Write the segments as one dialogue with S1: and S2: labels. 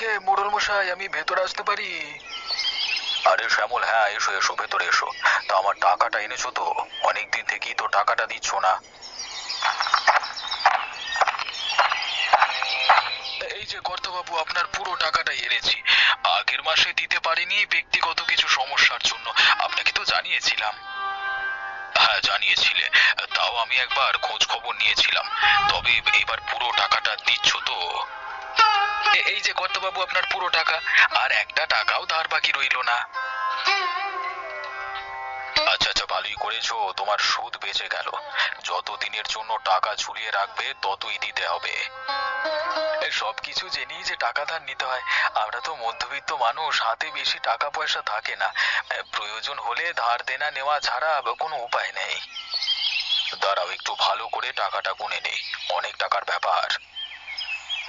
S1: আগে মোড়ল মশাই, আমি ভেতরে আসতে পারি? আরে শ্যামল, হ্যাঁ এসো এসো, ভেতরে এসো। তা আমার টাকাটা এনেছো তো? অনেকদিন থেকেই তো টাকাটা দিচ্ছ না। এই যে কর্তাবাবু, আপনার পুরো টাকাটাই এনেছি। আগের মাসে দিতে পারিনি ব্যক্তিগত কিছু সমস্যার জন্য, আপনাকে তো জানিয়েছিলাম। হ্যাঁ জানিয়েছিলে, তাও আমি একবার খোঁজ খবর নিয়েছিলাম। তবে এবার পুরো টাকাটা দিচ্ছ তো? এই যে কর্তাবাবু, আপনার পুরো টাকা, আর একটা টাকাও ধার বাকি রইলো না। আচ্ছা আচ্ছা, ভালোই করেছো, তোমার সুদ বেঁচে গেল। যত দিনের জন্য টাকা ঝুলিয়ে রাখবে ততই দিতে হবে। সবকিছু জেনেই যে টাকা ধার নিতে হয়। আমরা তো মধ্যবিত্ত মানুষ, হাতে বেশি টাকা পয়সা থাকে না। প্রয়োজন হলে ধার দেনা নেওয়া ছাড়া কোনো উপায় নেই। দাঁড়াও, একটু ভালো করে টাকাটা গুনে নেই, অনেক টাকার ব্যাপার।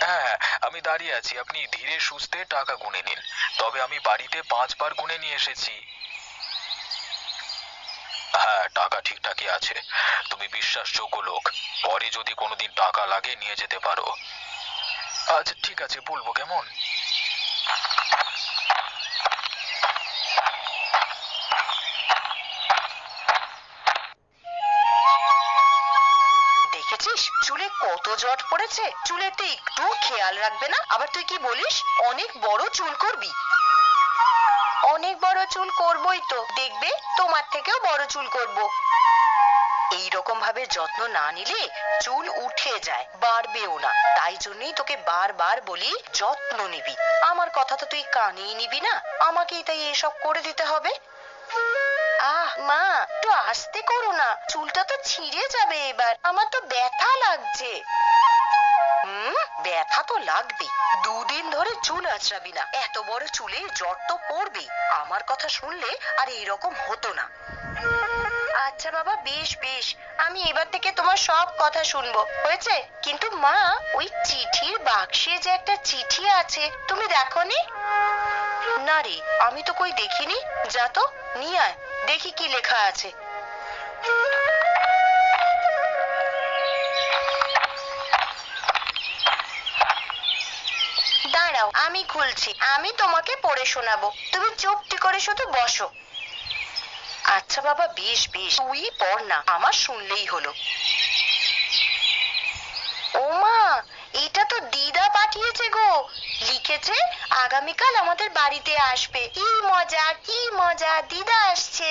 S1: হ্যাঁ, আমি দাঁড়িয়ে আছি, আপনি ধীরে সুস্থে টাকা গুনে নিন। তবে আমি বাড়িতে 5 বার গুনে নিয়ে এসেছি। হ্যাঁ, টাকা ঠিকঠাকই আছে। তুমি বিশ্বাসযোগ্য লোক, পরে যদি কোনোদিন টাকা লাগে নিয়ে যেতে পারো। আচ্ছা ঠিক আছে, বলবো কেমন।
S2: দেখেছিস চুলে কত জট পড়েছে? চুলের তো একটু খেয়াল রাখবে না। আবার তুই কি বলিস অনেক বড় চুল করবি? অনেক বড় চুল করবই তো, দেখবে তোমার থেকেও বড় চুল করব। এই রকম ভাবে যত্ন না নিলে চুল উঠে যায়, বাড়বেও না। তাই জন্যই তোকে বারবার বলি যত্ন নিবি। আমার কথা তো তুই কানেই নিবি না, আমাকেই তাই এসব করে দিতে হবে। আহ মা, একটু আস্তে করো না, চুলটা তো ছিঁড়ে যাবে এবার। আমার তো ব্যথা লাগছে। ব্যথা তো লাগবে। 2 দিন ধরে চুল আঁচড়াবি না, এত বড় চুলে জট তো পড়বে। আমার কথা শুনলে আর এরকম হতো না। আচ্ছা বাবা, বেশ বেশ, আমি এবার থেকে তোমার সব কথা শুনবো, হয়েছে? কিন্তু মা, ওই চিঠির বাক্সে যে একটা চিঠি আছে, তুমি দেখোনি? না রে, আমি তো কই দেখিনি। যা তো, নিয়ে আয়, দেখি কি লেখা আছে। দাঁড়াও, আমি খুলছি, আমি তোমাকে পড়ে শোনাবো, তুমি চুপটি করে শুধু বসো। আচ্ছা বাবা, বেশ বেশ, তুই পড় না, আমার শুনলেই হলো। ও মা, এটা তো দিদা পাঠিয়েছে গো। লিখেছে আগামীকাল আমাদের বাড়িতে আসবে। কি মজা কি মজা, দিদা আসছে।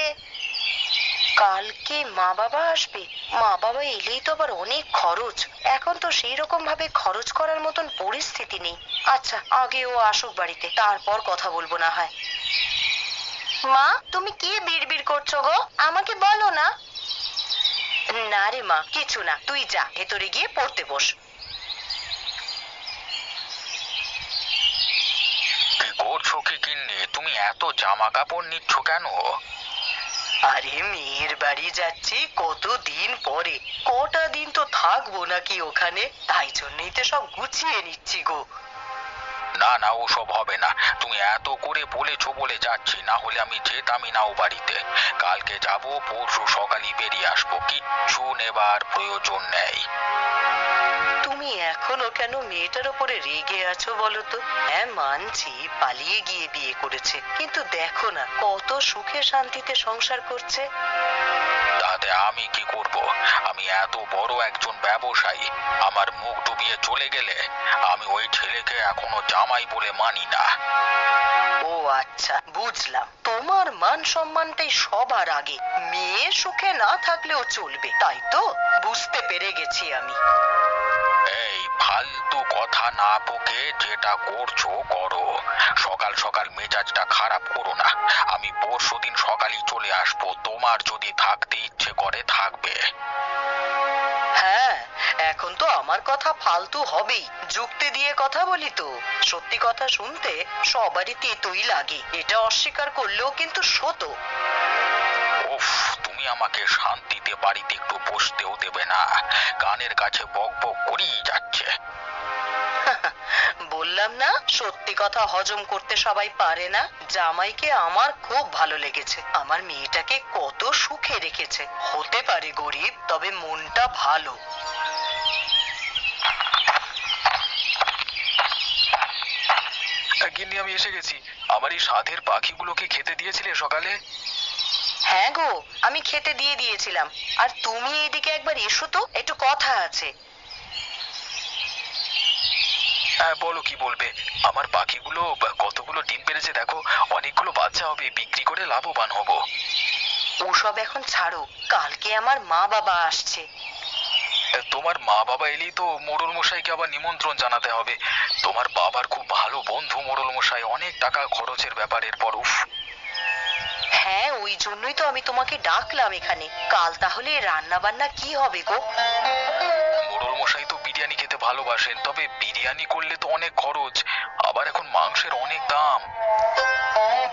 S2: কালকে মা বাবা আসবে? মা বাবা এলেই তো আবার অনেক খরচ। এখন তো সেই রকম ভাবে খরচ করার মতন পরিস্থিতি নেই। আচ্ছা, আগে ও আসুক বাড়িতে, তারপর কথা বলবো না হয়। মা, তুমি কি বিড়বিড় করছো গো? আমাকে বলো না। না রে মা, কিছু না, তুই যা ভেতরে গিয়ে পড়তে বস।
S1: কি করছো কি কিন্নি, তুমি এত জামা কাপড় নিচ্ছ কেন?
S2: আরে মেয়ের বাড়ি যাচ্ছি কতদিন পরে, কটা দিন তো থাকবো নাকি ওখানে, তাই জন্যই তো সব গুছিয়ে নিচ্ছি গো।
S1: না না, ওসব হবে না। তুমি এত করে বলেছো বলে যাচ্ছি, না হলে আমি যেতামই না ও বাড়িতে। কালকে যাব, পরশু সকালে বেরিয়ে আসবো, কিচ্ছু নেবার প্রয়োজন নেই।
S2: তুমি এখনো কেন মেয়েটার উপরে রেগে আছো বলো তো? হ্যাঁ মানছি, পালিয়ে গিয়ে বিয়ে করেছে, কিন্তু দেখো না কত সুখে শান্তিতে সংসার করছে।
S1: তাতে আমি কি করব? আমি এত বড় একজন ব্যবসায়ী, আমার মুখ ডুবিয়ে চলে গেলে আমি ওই ছেলেকে এখনো জামাই বলে মানি না।
S2: ও আচ্ছা, বুঝলাম, তোমার মান সম্মানটাই সবার আগে। মেয়ে সুখে না থাকলেও চলবে, তাই তো? বুঝতে পেরে গেছি আমি।
S1: এই ফালতু কথা না বকে যেটা করছো করো। সকাল সকাল মেজাজটা খারাপ করো না। আমি পরশুদিন সকালেই চলে আসবো, তোমার যদি থাকতে ইচ্ছে করে থাকবে।
S2: হ্যাঁ, এখন তো আমার কথা ফালতু হবেই, যুক্তি দিয়ে কথা বলি তো। সত্যি কথা শুনতে সবারই তেতই লাগে, এটা অস্বীকার করলেও কিন্তু সত্য।
S1: উফ, তুমি আমাকে শান্তিতে বাড়িতে একটু বসতেও দেবে না, কানের কাছে বক বক করেই যাচ্ছে।
S2: বললাম না, সত্যি কথা হজম করতে সবাই পারে না। জামাইকে আমার খুব ভালো লেগেছে, আমার মেয়েটাকে কত সুখে রেখেছে। হতে পারে গরিব, তবে মনটা ভালো।
S1: গিন্নি আমি এসে গেছি। আমার এই সাধের পাখিগুলোকে খেতে দিয়েছিলে সকালে?
S2: হ্যাঁ গো, আমি খেতে দিয়ে দিয়েছিলাম। আর তুমি এইদিকে একবার এসো তো, একটু কথা আছে।
S1: হ্যাঁ বলো, কি বলবে? আমার পাখিগুলো কতগুলো ডিম পেড়েছে দেখো, অনেকগুলো বাচ্চা হবে, বিক্রি করে লাভবান হব।
S2: ওসব এখন ছাড়ো, কালকে আমার মা বাবা আসছে।
S1: তোমার মা বাবা এলেই তো মোড়ল মশাইকে আবার নিমন্ত্রণ জানাতে হবে। তোমার বাবার খুব ভালো বন্ধু মোড়ল মশাই, অনেক টাকা খরচের ব্যাপার এরপর। উফ।
S2: হ্যাঁ, ওই জন্যই তো আমি তোমাকে ডাকলাম এখানে। কাল তাহলে রান্না বান্না কি হবে গো?
S1: মোড়ল মশাই তো বিরিয়ানি খেতে ভালোবাসেন, তবে বিরিয়ানি করলে তো অনেক খরচ, আবার এখন মাংসের অনেক দাম।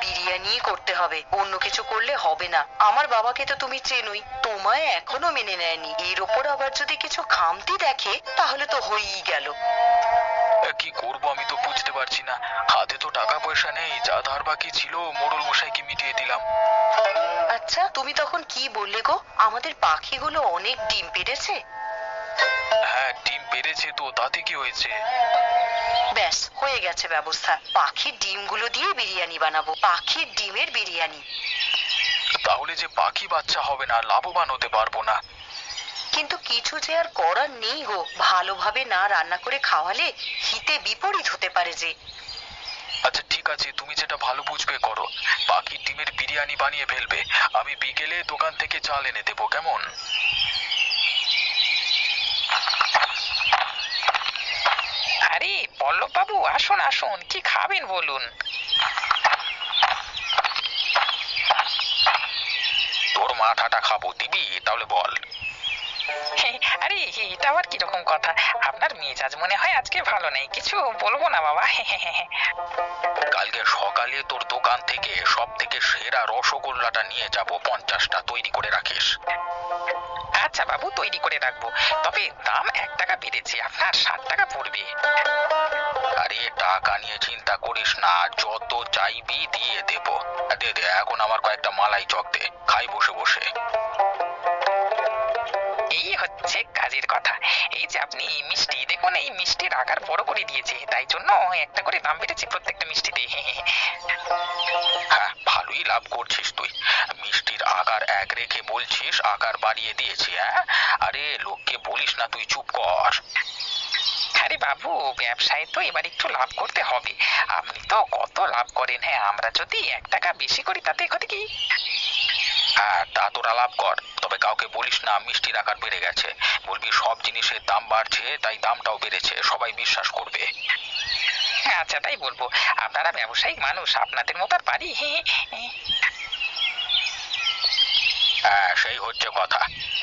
S2: বিরিয়ানি করতে হবে, অন্য কিছু করলে হবে না। আমার বাবাকে তো তুমি চেনোই, তোমায় এখনো মেনে নেয়নি। এর ওপর আবার যদি কিছু খামতি দেখে তাহলে তো হয়েই গেল।
S1: কি করব আমি তো বুঝতে পারছি না। হাতে তো টাকা পয়সা নেই, যা ধার বাকি ছিল মোড়ল মশাইকে মিটিয়ে দিলাম।
S2: আচ্ছা, তুমি তখন কি বললে গো? আমাদের পাখিগুলো অনেক ডিম পেড়েছে।
S1: হ্যাঁ ডিম পেড়েছে তো, তাতে কি হয়েছে?
S2: ব্যাস হয়ে গেছে ব্যবস্থা। পাখির ডিমগুলো দিয়ে বিরিয়ানি বানাবো, পাখির ডিমের বিরিয়ানি।
S1: তাহলে যে পাখি বাচ্চা হবে না, লাভবান হতে পারবো না।
S2: কিন্তু কিছু যে আর করার নেই গো, ভালোভাবে না রান্না করে খাওয়ালে হিতে বিপরীত হতে পারে যে।
S1: আচ্ছা ঠিক আছে, তুমি যেটা ভালো বুঝবে করো। পাখির ডিমের বিরিয়ানি বানিয়ে ফেলবে, আমি বিকেলে দোকান থেকে চাল এনে দেবো, কেমন?
S3: আরে পল্লব বাবু, আসুন আসুন, কি খাবেন বলুন।
S1: তোর মাথাটা খাবো, দিবি? তাহলে বল।
S3: আরে এটা আবার কিরকম কথা? আপনার মেজাজ মনে হয় আজকে ভালো নেই, কিছু বলবো না বাবা।
S1: কালকে সকালে তোর দোকান থেকে সব থেকে সেরা রসগোল্লাটা নিয়ে যাব, 50টা তৈরি করে রাখিস।
S3: আচ্ছা বাবু, তৈরি করে রাখবো, তবে দাম 1 টাকা বেড়েছে, আপনার 60 টাকা পড়বে।
S1: আরে টাকা নিয়ে চিন্তা করিস না, যত চাইবি দিয়ে দেবো। দে দে, এখন আমার কয়েকটা মালাই চক দে, খাই বসে বসে।
S3: এই হচ্ছে কাজের কথা। এই যে আপনি মিষ্টি দেখুন, এই মিষ্টির আকার বড় করে দিয়েছে, তাই জন্য একটা করে দাম বেড়েছে প্রত্যেকটা মিষ্টিতে।
S1: হ্যাঁ ভালোই লাভ করছিস তুই। মিষ্টির আকার এক রেখে বলছিস আকার বাড়িয়ে দিয়েছি? হ্যাঁ, আরে লোককে বলিস না, তুই চুপ কর।
S3: আরে বাবু, ব্যবসায় তো এবার একটু লাভ করতে হবে। আপনি তো কত লাভ করেন, হ্যাঁ আমরা যদি 1 টাকা বেশি করি তাতে ক্ষতি কি?
S1: হ্যাঁ তা তোরা লাভ কর, তবে কাউকে বলিস না মিষ্টির আকার বেড়ে গেছে। বলবি সব জিনিসের দাম বাড়ছে, তাই দামটাও বেড়েছে, সবাই বিশ্বাস করবে।
S3: হ্যাঁ আচ্ছা তাই বলবো। আপনারা ব্যবসায়িক মানুষ, আপনাদের মতো আর পারি?
S1: হ্যাঁ সেই হচ্ছে কথা।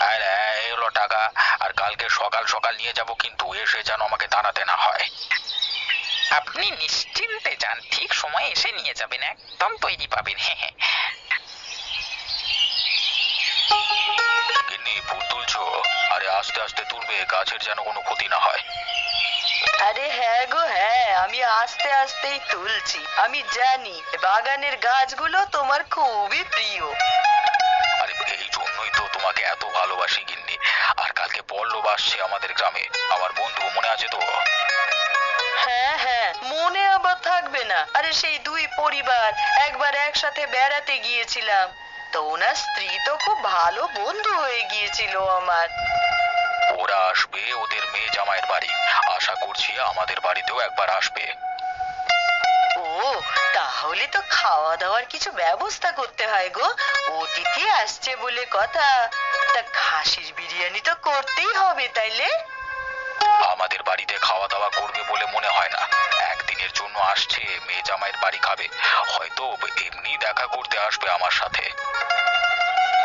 S1: আর এই হলো টাকা, আর কালকে সকাল সকাল নিয়ে যাব, কিন্তু এসে যেন আমাকে দাঁড়াতে না হয়।
S3: আপনি নিশ্চিন্তে যান, ঠিক সময়ে এসে নিয়ে যাবেন, একদম তৈরি পাবেন।
S1: গিন্নি ফুল তুলছো? আরে আস্তে আস্তে তুলবে, গাছের যেন কোনো ক্ষতি না হয়।
S2: আরে হ্যাঁ গো হ্যাঁ, আমি আস্তে আস্তেই তুলছি। আমি জানি বাগানের গাছগুলো তোমার খুবই প্রিয়।
S1: আরে এই জন্যই তো তোমাকে এত ভালোবাসি গিন্নি। আর কালকে পল্লব আসছে আমাদের গ্রামে, আমার বন্ধু, মনে আছে তো?
S2: হ্যাঁ হ্যাঁ, মনে আবার থাকবে না? আরে সেই দুই পরিবার একবার একসাথে বেড়াতে গিয়েছিলাম, তো ওনার স্ত্রী তো খুব ভালো বন্ধু হয়ে গিয়েছিল আমার।
S1: ওরা আসবে ওদের মেয়ে জামাইয়ের বাড়ি, আশা করছি আমাদের বাড়িতেও একবার আসবে।
S2: ও, তাহলে তো খাওয়া দাওয়ার কিছু ব্যবস্থা করতে হয় গো। অতিথি আসছে বলে কথা, তা খাসির বিরিয়ানি তো করতেই হবে, তাইলে?
S1: আমাদের বাড়িতে খাওয়া দাওয়া করবে বলে মনে হয় না। একদিনের জন্য আসছে, মেয়ে জামাইয়ের বাড়ি খাবে, হয়তো এমনি দেখা করতে আসবে আমার সাথে।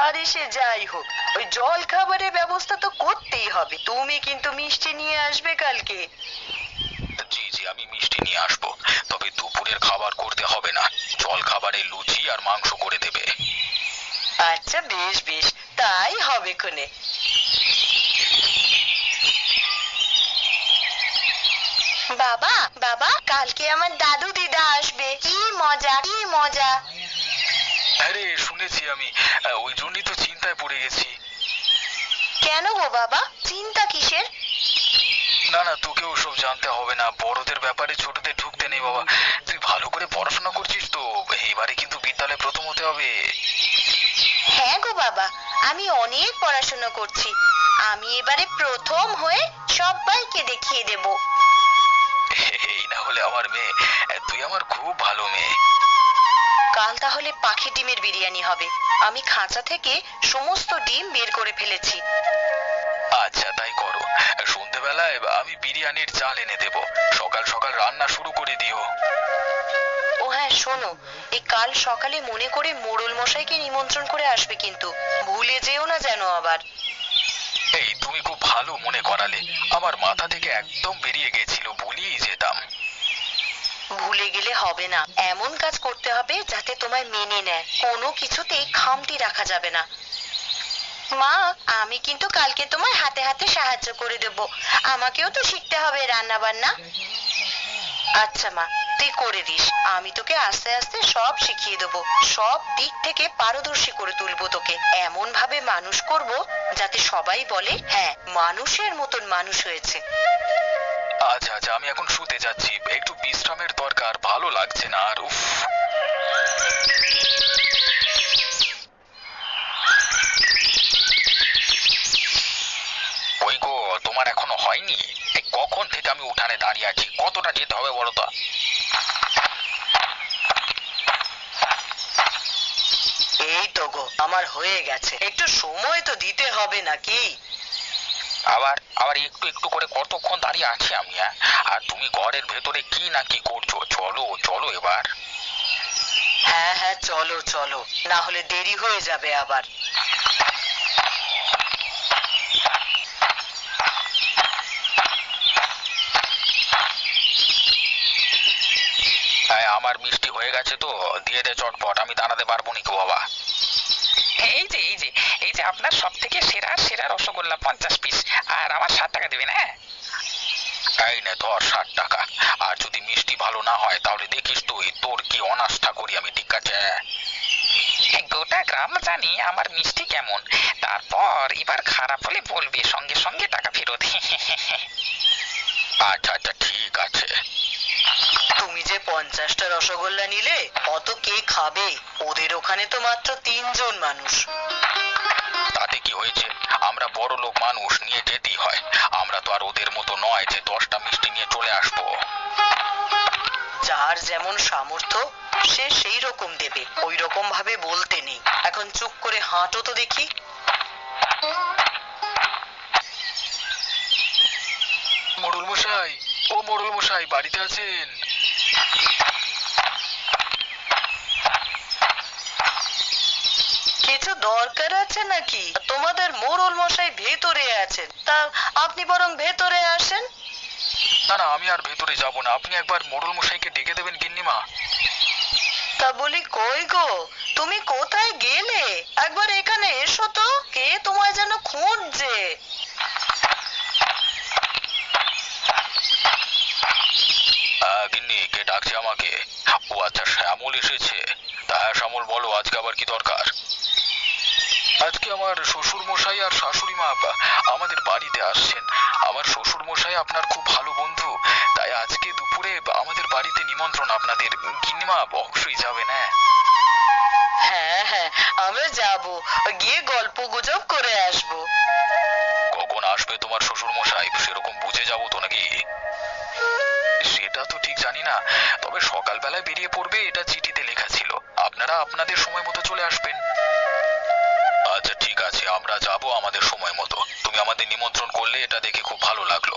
S2: আরে সে যাই হোক, ওই জল খাবারের ব্যবস্থা তো করতেই হবে। তুমি কিন্তু মিষ্টি নিয়ে আসবে কালকে।
S1: জি জি, আমি মিষ্টি নিয়ে আসবো, তবে দুপুরের খাবার করতে হবে না, জল খাবারে লুচি আর মাংস করে দেবে।
S2: আচ্ছা বেশ বেশ, তাই হবে ক্ষণে। বাবা বাবা, কালকে আমার দাদু দিদা আসবে, কি মজা কি মজা।
S1: আরে শুনেছি আমি, ওই জন্যই তো চিন্তায় পড়ে গেছি।
S2: কেন গো বাবা, চিন্তা কিসের?
S1: না না, তোকে ওসব জানতে হবে না। বড়দের ব্যাপারে ছোটদের ঢুকতে নেই বাবা। তুই ভালো করে পড়াশোনা করছিস তো? এবারে কিন্তু বিদ্যালয়ে প্রথম হতে হবে।
S2: হ্যাঁ গো বাবা, আমি অনেক পড়াশোনা করছি। আমি এবারে প্রথম হয়ে সবাইকে দেখিয়ে দেব।
S1: এই না হলে আমার মেয়ে, তুই আমার খুব ভালো মেয়ে।
S2: কাল তাহলে পাখি ডিমের বিরিয়ানি হবে। আমি খাঁচা থেকে সমস্ত ডিম বের করে ফেলেছি।
S1: আচ্ছা তাই করো। সন্ধেবেলায় আমি বিরিয়ানির চাল এনে দেব। সকাল সকাল রান্না শুরু করে দিও।
S2: ও হ্যাঁ শোনো, এই কাল সকালে মনে করে মোড়ল মশাইকে নিমন্ত্রণ করে আসবে, কিন্তু ভুলে যেও না যেন আবার।
S1: এই তুমি খুব ভালো মনে করালে। আমার মাথা থেকে একদম বেরিয়ে গেছিল, ভুলিয়ে যেতাম।
S2: ভুলে গেলে হবে না, এমন কাজ করতে হবে যাতে তোমায় মেনে নেয়। কোনো কিছুতেই খামতি রাখা যাবে না। মা, আমি কিন্তু কালকে তোমায় হাতে হাতে সাহায্য করে দেব। আমাকেও তো শিখতে হবে রান্না বান্না। আচ্ছা মা, তুই করে দিস। আমি তোকে আস্তে আস্তে সব শিখিয়ে দেবো। সব দিক থেকে পারদর্শী করে তুলবো তোকে। এমন ভাবে মানুষ করব যাতে সবাই বলে হ্যাঁ, মানুষের মতন মানুষ হয়েছে।
S1: আচ্ছা আচ্ছা, আমি এখন শুতে যাচ্ছি। একটু বিশ্রামের দরকার, ভালো লাগছে না আর। উফ। ওই গো, তোমার এখনো হয়নি? এই কখন থেকে আমি উঠানে দাঁড়িয়ে আছি, কতটা যেতে হবে বলো তো?
S2: এই তো গো, আমার হয়ে গেছে। একটু সময় তো দিতে হবে নাকি?
S1: আবার আবার একটু একটু করে কতক্ষণ দাঁড়িয়ে আছি আমি? আর তুমি ঘরের ভেতরে কি না কি করছো? চলো চলো এবার।
S2: হ্যাঁ হ্যাঁ, চলো চলো, না হলে দেরি হয়ে যাবে আবার।
S1: আমার মিষ্টি হয়ে গেছে তো, দিয়ে দে চটপট। আমি দাঁড়াতে পারবো নাকি বাবা?
S3: এই যে আপনার সব থেকে সেরা সেরা রসগোল্লা 50 পিস, আর আমার 60 টাকা দেবেন। হ্যাঁ,
S1: এই নে ধর 60 টাকা। আর যদি মিষ্টি ভালো না হয় তাহলে দেখিস তুই, তোর কি অনাস্থা করি আমি, ঠিক আছে?
S3: গোটা গ্রাম জানি আমার মিষ্টি কেমন। তারপর এবার খারাপ হলে বলবে, সঙ্গে সঙ্গে টাকা ফেরত।
S1: আচ্ছা আচ্ছা ঠিক আছে।
S2: তুমি যে 50টা রসগোল্লা নিলে, অত কে খাবে? ওদের ওখানে তো মাত্র 3 জন মানুষ।
S1: তাতে কি হয়েছে? আমরা বড় লোক মানুষ, নিয়ে যেতেই হয়। আমরা তো আর ওদের মতো নয় যে 10টা মিষ্টি নিয়ে চলে আসবো।
S2: যার যেমন সামর্থ্য সে সেই রকম দেবে, ওই রকম ভাবে বলতে নেই। এখন চুপ করে হাঁটো তো দেখি।
S1: মোড়ল মশাই, ও মোড়ল মশাই, বাড়িতে আছেন?
S2: কিছু দরকার আছে নাকি? তোমাদের মোড়ল মশাই ভেতরে আছেন, তা আপনি বরং ভেতরে আসেন।
S1: না না, আমি আর ভেতরে যাব না। আপনি একবার মোড়ল মশাইকে ডেকে দেবেন গিন্নিমা।
S2: তা বলি কই গো, তুমি কোথায় গেলে? একবার এখানে এসো তো, কে তোমায় যেন খুঁজছে।
S1: গিন্নি, কে ডাকছে আমাকে? ও আচ্ছা, শ্যামল এসেছে। তা হ্যাঁ শ্যামল, বলো আজকে আবার কি দরকার? আজকে আমার শ্বশুর মশাই আর শাশুড়ি মা আমাদের বাড়িতে আসছেন। আমার শ্বশুর মশাই আপনার খুব ভালো বন্ধু, তাই আজকে দুপুরে আমাদের বাড়িতে নিমন্ত্রণ আপনাদের। গিন্নিমা অবশ্যই যাবেন।
S2: হ্যাঁ হ্যাঁ, আমরা যাব, গিয়ে গল্প গুজব করে আসবো।
S1: কখন আসবে তোমার শ্বশুর মশাই, সেরকম বুঝে যাবো তো নাকি? সেটা তো ঠিক জানি না, তবে সকালবেলায় বেরিয়ে পড়বে এটা চিঠিতে লেখা ছিল। আপনারা আপনাদের সময় মতো চলে আসবেন। আচ্ছা ঠিক আছে, আমরা যাব আমাদের সময় মতো। তুমি আমাদের নিমন্ত্রণ করলে, এটা দেখে খুব ভালো লাগলো।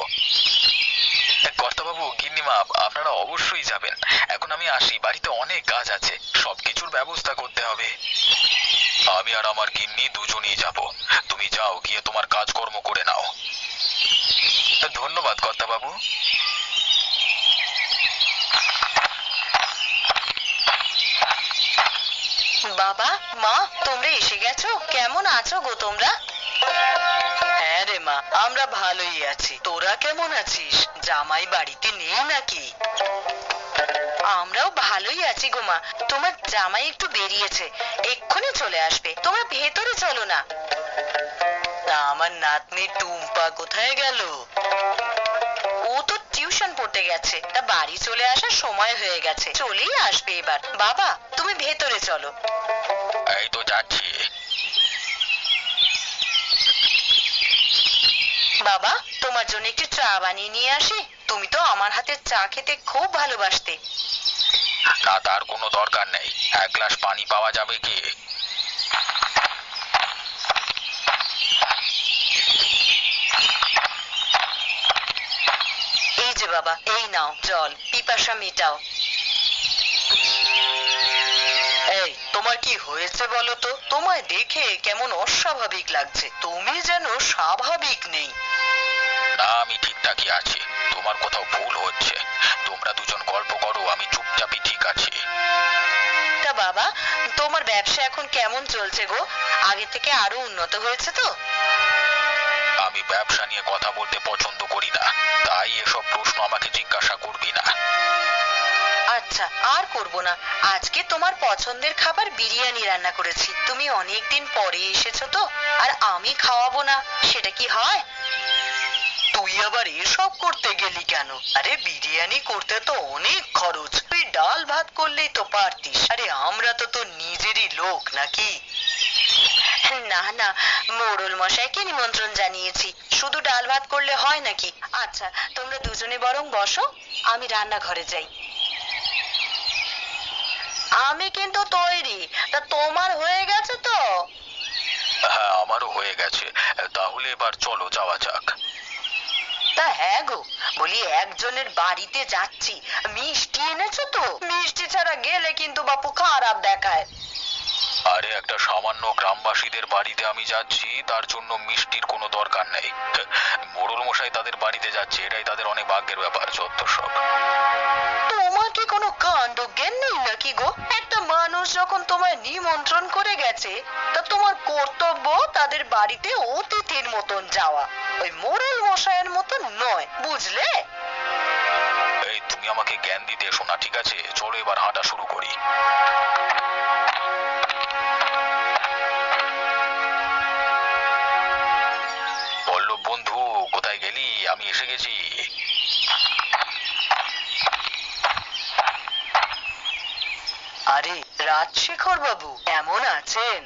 S1: কর্তাবাবু, গিন্নিমা, আপনারা অবশ্যই যাবেন। এখন আমি আসি, বাড়িতে অনেক কাজ আছে, সবকিছুর ব্যবস্থা করতে হবে। আমি আর আমার গিন্নি দুজনেই যাব। তুমি যাও, গিয়ে তোমার কাজকর্ম করে নাও। ধন্যবাদ কর্তাবাবু।
S2: বাবা, মা, তোমরা এসে গেছো? কেমন আছো গো তোমরা? হ্যাঁ রে মা, আমরা ভালোই আছি। তোরা কেমন আছিস? জামাই বাড়িতে নেই নাকি? আমরাও ভালোই আছি গো মা। তোমার জামাই একটু বেরিয়েছে, এক্ষুনি চলে আসবে। তোমরা ভেতরে চলো না। তা আমার নাতনি টুম্পা কোথায় গেল? তো টিউশন পড়তে গেছে, তা বাড়ি চলে আসার সময় হয়ে গেছে, চলেই আসবে এবার। বাবা তুমি ভেতরে চলো।
S1: এই তো যাচ্ছি।
S2: বাবা তোমার জন্য একটু চা বানিয়ে নিয়ে আসি? তুমি তো আমার হাতের চা খেতে খুব ভালোবাসতে।
S1: না, তার কোনো দরকার নেই। এক গ্লাস পানি পাওয়া যাবে কি?
S2: এই যে বাবা, এই নাও জল, পিপাসা মেটাও। এই তোমার কি হয়েছে বলো তো? তোমায় দেখে কেমন অস্বাভাবিক লাগছে, তুমি যেন স্বাভাবিক নেই।
S1: না, আমি ঠিকঠাকই আছি। তোমার কোথাও ভুল হচ্ছে। তোমরা দুজন গল্প করো, আমি চুপচাপই ঠিক আছি।
S2: তা বাবা তোমার ব্যবসা এখন কেমন চলছে গো? আগে থেকে আরো উন্নত হয়েছে তো?
S1: আমি ব্যবসা নিয়ে কথা বলতে পছন্দ করি না, তাই এসব প্রশ্ন আমাকে জিজ্ঞাসা করবি না।
S2: আচ্ছা আর করব না। আজকে তোমার পছন্দের খাবার বিরিয়ানি রান্না করেছি, তুমি অনেকদিন পরে এসেছো তো, আর আমি খাওয়াবো না সেটা কি হয়? তুই আবার এসব করতে গেলি কেন? আরে বিরিয়ানি করতে তো অনেক খরচ, তুই ডাল ভাত করলেই তো পারতিস। আরে আমরা তো তোর নিজেরই লোক নাকি? না না, মোড়ল মশাইকে নিমন্ত্রণ জানিয়েছি, শুধু ডাল ভাত করলে হয় নাকি? আচ্ছা তোমরা দুজনে বরং বসো, আমি রান্নাঘরে যাই। আমি কিন্তু তৈরি, তা তোমার হয়ে গেছে তো?
S1: হ্যাঁ, আমারও হয়ে গেছে। তাহলে এবার চলো, যাওয়া যাক।
S2: তা হ্যাঁ গো, বলি একজনের বাড়িতে যাচ্ছি, মিষ্টি এনেছো তো? মিষ্টি ছাড়া গেলে কিন্তু বাপু খারাপ দেখায়।
S1: আরে একটা সামান্য গ্রামবাসীদের বাড়িতে আমি যাচ্ছি, তার জন্য মিষ্টির কোনো দরকার নেই। মোড়ল মশাই তাদের বাড়িতে যাচ্ছে, এটাই তাদের অনেক ভাগ্যের ব্যাপার। যত সব।
S2: তোমার কি কোনো কাণ্ড জ্ঞান নেই নাকি গো? একটা মানুষ যখন তোমায় নিমন্ত্রণ করে গেছে, তা তোমার কর্তব্য তাদের বাড়িতে অতিথির মতন যাওয়া, ওই মোড়ল মশাইয়ের মতন নয়, বুঝলে?
S1: এই তুমি আমাকে জ্ঞান দিতে এসো না, ঠিক আছে? চলো এবার হাঁটা শুরু করি। পল্লব বন্ধু, কোথায় গেলি? আমি এসে গেছি।
S2: আরে রাজশেখর বাবু কেমন আছেন?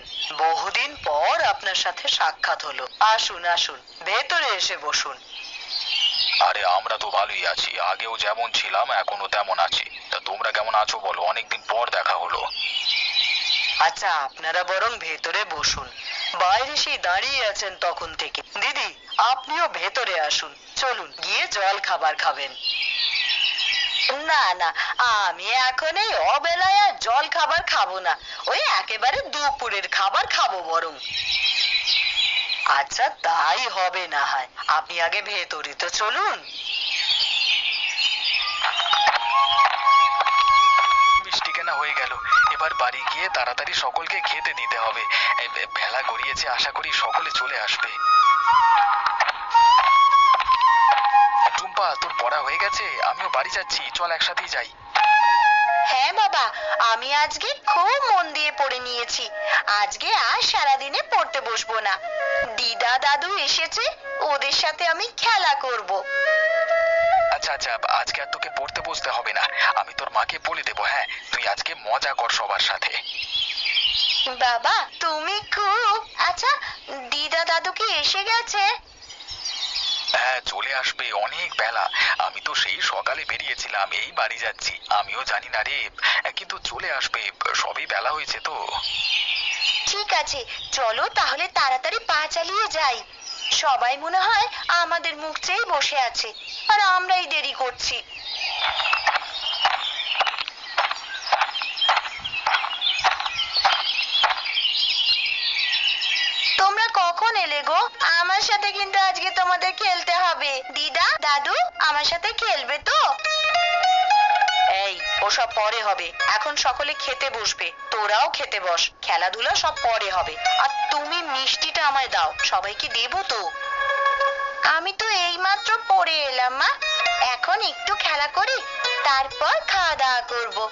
S2: বহুদিন পর আপনার সাথে সাক্ষাৎ হলো। আসুন আসুন, ভেতরে এসে বসুন।
S1: আরে আমরা তো ভালোই আছি, আগেও যেমন ছিলাম এখনো তেমন আছি। তা তোমরা কেমন আছো বলো? অনেকদিন পর দেখা হলো।
S2: আচ্ছা আপনারা বরং ভেতরে বসুন, বাইরে সেই দাঁড়িয়ে আছেন তখন থেকে। দিদি আপনিও ভেতরে আসুন, চলুন গিয়ে জল খাবার খাবেন। না না, আমি এখন এই অবেলায় আর জল খাবার খাবো না, ওই একেবারে দুপুরের খাবার খাবো বরং। আচ্ছা তাই হবে না হয়, আপনি আগে ভেতরে তো চলুন।
S1: মিষ্টি কেনা হয়ে গেল, এবার বাড়ি গিয়ে তাড়াতাড়ি সকলকে খেতে দিতে হবে। বেলা গড়িয়েছে, আশা করি সকলে চলে আসবে। টুম্পা, তোর পড়া হয়ে গেছে? আমিও বাড়ি যাচ্ছি, চল একসাথেই যাই।
S2: হ্যাঁ বাবা, আমি আজকে খুব মন দিয়ে পড়ে নিয়েছি, আজকে আর সারাদিনে পড়তে বসবো না। দিদা দাদু এসেছে, ওদের সাথে আমি খেলা করব।
S1: আচ্ছা আচ্ছা, আজকে আর তোকে পড়তে বসতে হবে না, আমি তোর মাকে বলে দেবো। হ্যাঁ, তুই আজকে মজা কর সবার সাথে।
S2: বাবা তুমি খুব আচ্ছা, দিদা দাদু কি এসে গেছে?
S1: হ্যাঁ, চলে আসবে, অনেক বেলা। আমি তো সেই সকালে বেরিয়েছিলাম, এই বাড়ি যাচ্ছি। আমিও জানি না রে, কিন্তু চলে আসবে, সবই বেলা হয়েছে তো।
S2: ঠিক আছে, চলো তাহলে তাড়াতাড়ি পা চালিয়ে যাই। সবাই মনে হয় আমাদের মুখ চেয়েই বসে আছে, আর আমরাই দেরি করছি। তোমরা কখন এলে গো? আমার সাথে কিন্তু আজকে তোমাদের খেলতে হবে। দিদা দাদু আমার সাথে খেলবে তো? এই ওসব পরে হবে, এখন সকলে খেতে বসবে, তোরাও খেতে বস, খেলাধুলা সব পরে হবে। আর তুমি মিষ্টিটা আমায় দাও, সবাইকে দেবো তো। আমি তো এইমাত্র পড়ে এলাম মা, এখন একটু খেলা করি, তারপর খাওয়া দাওয়া করবো।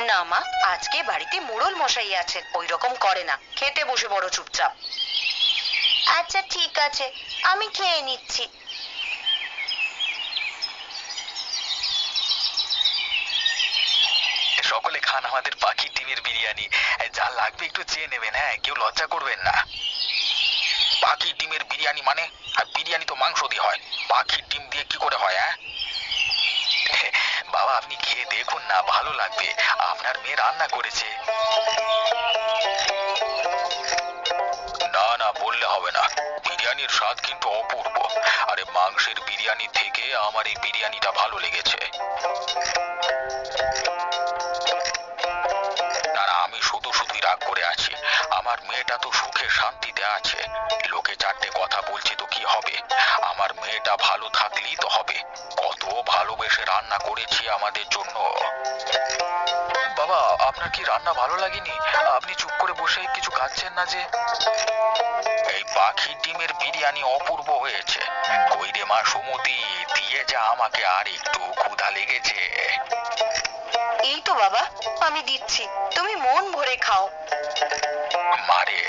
S2: না মা, আজকে বাড়িতে মোড়ল মশাই আছেন, ওই রকম করে না, খেতে বসে বড় চুপচাপ। আচ্ছা ঠিক আছে, আমি খেয়ে নিচ্ছি।
S1: সকলে খান আমাদের পাখির ডিমের বিরিয়ানি। যা লাগবে একটু চেয়ে নেবেন, হ্যাঁ, কেউ লজ্জা করবেন না। পাখির ডিমের বিরিয়ানি মানে? আর বিরিয়ানি তো মাংস দিয়ে হয়, পাখির ডিম দিয়ে কি করে হয়? হ্যাঁ বাবা, আপনি খেয়ে দেখুন না, ভালো লাগবে। আপনার মেয়ে রান্না করেছে। না না, বললে হবে না, বিরিয়ানির স্বাদ কিন্তু অপূর্ব। আরে মাংসের বিরিয়ানি থেকে আমার এই বিরিয়ানিটা ভালো লেগেছে। না না, আমি শুধু শুধুই রাগ করে আছি। আমার মেয়েটা তো সুখে শান্তিতে আছে। লোকে চারটে কথা বলছে তো কি হবে, আমার মেয়েটা ভালো থাকলেই তো হবে। কত ভালোবেসে রান্না করেছি আমাদের জন্য। বাবা, আপনার কি রান্না ভালো লাগেনি? আপনি চুপ করে বসে কিছু খাচ্ছেন না যে? এই পাখির ডিমের বিরিয়ানি অপূর্ব হয়েছে। কই রে মা সুমতি, দিয়ে যা আমাকে, আর একটু ক্ষুধা লেগেছে।
S2: এই তো বাবা, আমি দিচ্ছি, তুমি মন ভরে খাও।
S1: মারে,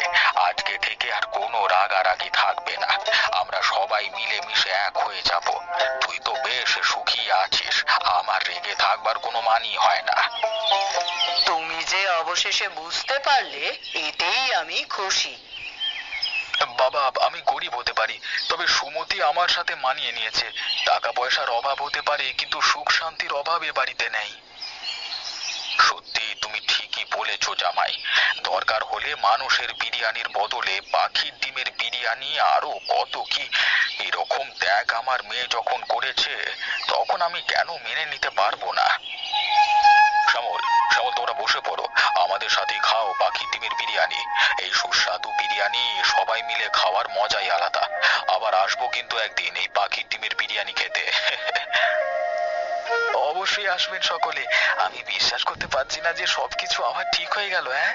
S1: আজকে থেকে আর কোনো রাগারাগি থাকবে না। আমরা সবাই মিলেমিশে এক হয়ে যাব। তুই তো বেশ সুখী আছিস, আমার রেগে থাকবার কোনো মানই হয় না।
S2: তুমি যে অবশেষে বুঝতে পারলে, এতেই আমি খুশি।
S1: বাবা, আমি গরিব হতে পারি, তবে সুমতি আমার সাথে মানিয়ে নিয়েছে। টাকা পয়সার অভাব হতে পারে, কিন্তু সুখ শান্তির অভাব এ বাড়িতে নেই। সত্যি তুমি ঠিকই বলেছো জামাই। দরকার হলে মানুষের বিরিয়ানির বদলে পাখির ডিমের বিরিয়ানি, আরো কত কি। এরকম ত্যাগ আমার মেয়ে যখন করেছে, তখন আমি কেন মেনে নিতে পারবো না? শ্যামল, শ্যামল, তোমরা বসে পড়ো, আমাদের সাথে খাও পাখির ডিমের বিরিয়ানি। এই সুস্বাদু বিরিয়ানি সবাই মিলে খাওয়ার মজাই আলাদা। আবার আসবো কিন্তু একদিন এই পাখির ডিমের বিরিয়ানি খেতে। অবশ্যই আসবেন সকলে। আমি বিশ্বাস করতে পারছি না যে সবকিছু আবার ঠিক হয়ে গেল। হ্যাঁ